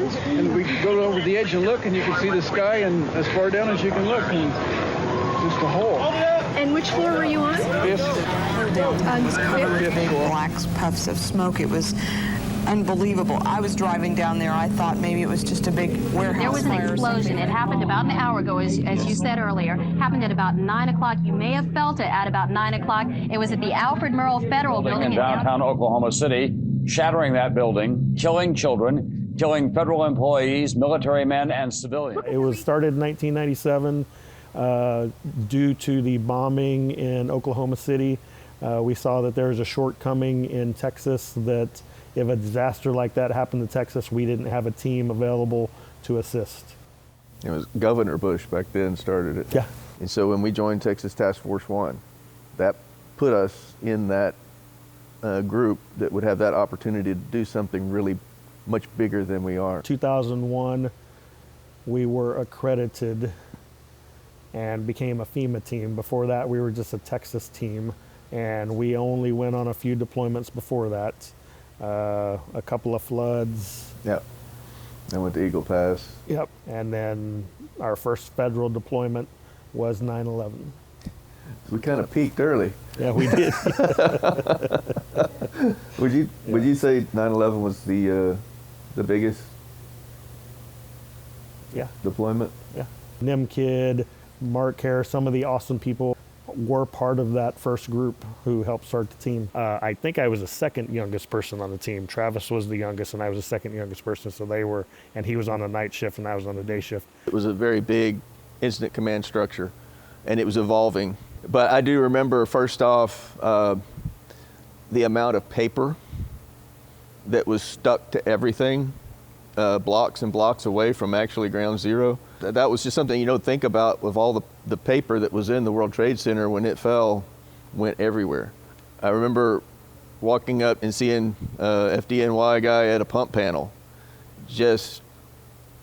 And we go over the edge and look, and you can see the sky, and as far down as you can look, and just a hole. And which floor were you on? Fifth. Fifth. Black puffs of smoke. It was unbelievable. I was driving down there. I thought maybe it was just a big warehouse There was an fire or explosion. something. It happened about an hour ago, as you said earlier. Happened at about 9 o'clock. You may have felt it at about 9 o'clock. It was at the Alfred Murrah Federal Building in downtown Oklahoma City, shattering that building, killing children, killing federal employees, military men, and civilians. It was started in 1997 due to the bombing in Oklahoma City. We saw that there was a shortcoming in Texas, that if a disaster like that happened to Texas, we didn't have a team available to assist. It was Governor Bush back then started it. Yeah. And so when we joined Texas Task Force 1, that put us in that group that would have that opportunity to do something really much bigger than we are. 2001, we were accredited and became a FEMA team. Before that, we were just a Texas team, and we only went on a few deployments before that. A couple of floods. Yep. I went to Eagle Pass. Yep. And then our first federal deployment was 9/11. We kind of peaked early. Yeah, we did. Would you say 9/11 was the biggest deployment? Yeah. Nim Kid, Mark Harris, some of the awesome people were part of that first group who helped start the team. I think I was the second youngest person on the team. Travis was the youngest, and I was the second youngest person. So they were, and he was on a night shift, and I was on a day shift. It was a very big incident command structure, and it was evolving. But I do remember, first off, the amount of paper that was stuck to everything, blocks and blocks away from actually ground zero. That was just something you don't think about, with all the paper that was in the World Trade Center when it fell, went everywhere. I remember walking up and seeing a FDNY guy at a pump panel. Just,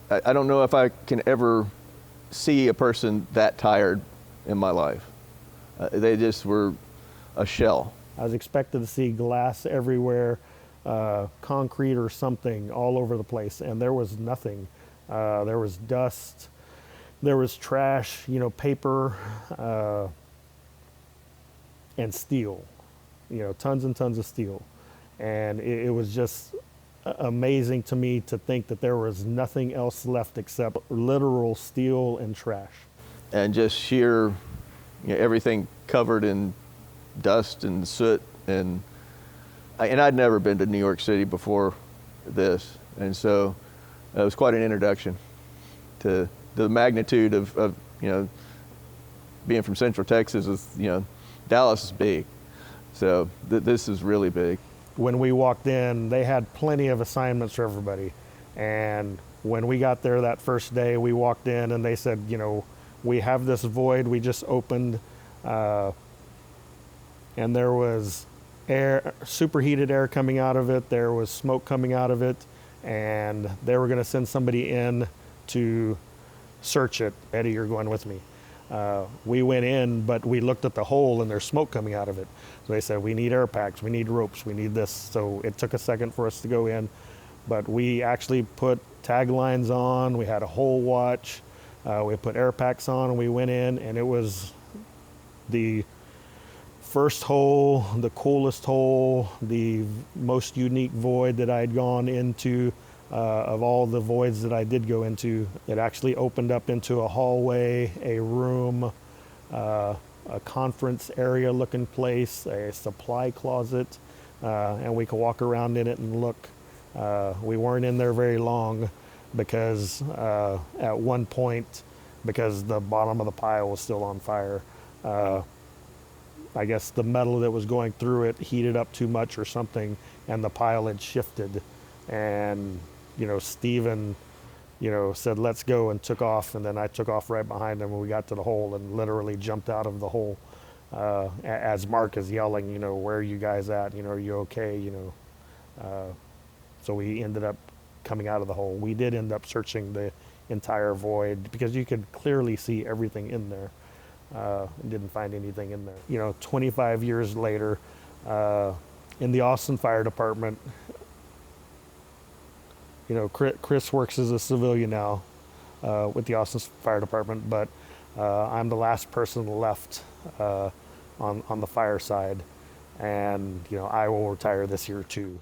I don't know if I can ever see a person that tired in my life. They just were a shell. I was expected to see glass everywhere, concrete or something all over the place, and there was nothing. There was dust, there was trash, paper, and steel, tons and tons of steel. And it was just amazing to me to think that there was nothing else left except literal steel and trash. And just sheer, everything covered in dust and soot. And I'd never been to New York City before this. And so it was quite an introduction to the magnitude of being from Central Texas. Dallas is big. So this is really big. When we walked in, they had plenty of assignments for everybody. And when we got there that first day, we walked in and they said, we have this void we just opened, and there was air, superheated air coming out of it. There was smoke coming out of it, and they were going to send somebody in to search it. Eddie, you're going with me. We went in, but we looked at the hole and there's smoke coming out of it. So they said, we need air packs, we need ropes, we need this. So it took a second for us to go in, but we actually put taglines on, we had a hole watch, we put air packs on, and we went in, and it was the first hole, the coolest hole, the most unique void that I'd gone into. Of all the voids that I did go into, it actually opened up into a hallway, a room, a conference area looking place, a supply closet, and we could walk around in it and look. We weren't in there very long because at one point, because the bottom of the pile was still on fire, I guess the metal that was going through it heated up too much or something, and the pile had shifted. And Stephen, said, let's go, and took off. And then I took off right behind him when we got to the hole and literally jumped out of the hole as Mark is yelling, where are you guys at? Are you okay? So we ended up coming out of the hole. We did end up searching the entire void because you could clearly see everything in there. Didn't find anything in there. 25 years later, in the Austin Fire Department, you know, Chris works as a civilian now with the Austin Fire Department, but I'm the last person left on the fire side, and you know, I will retire this year too.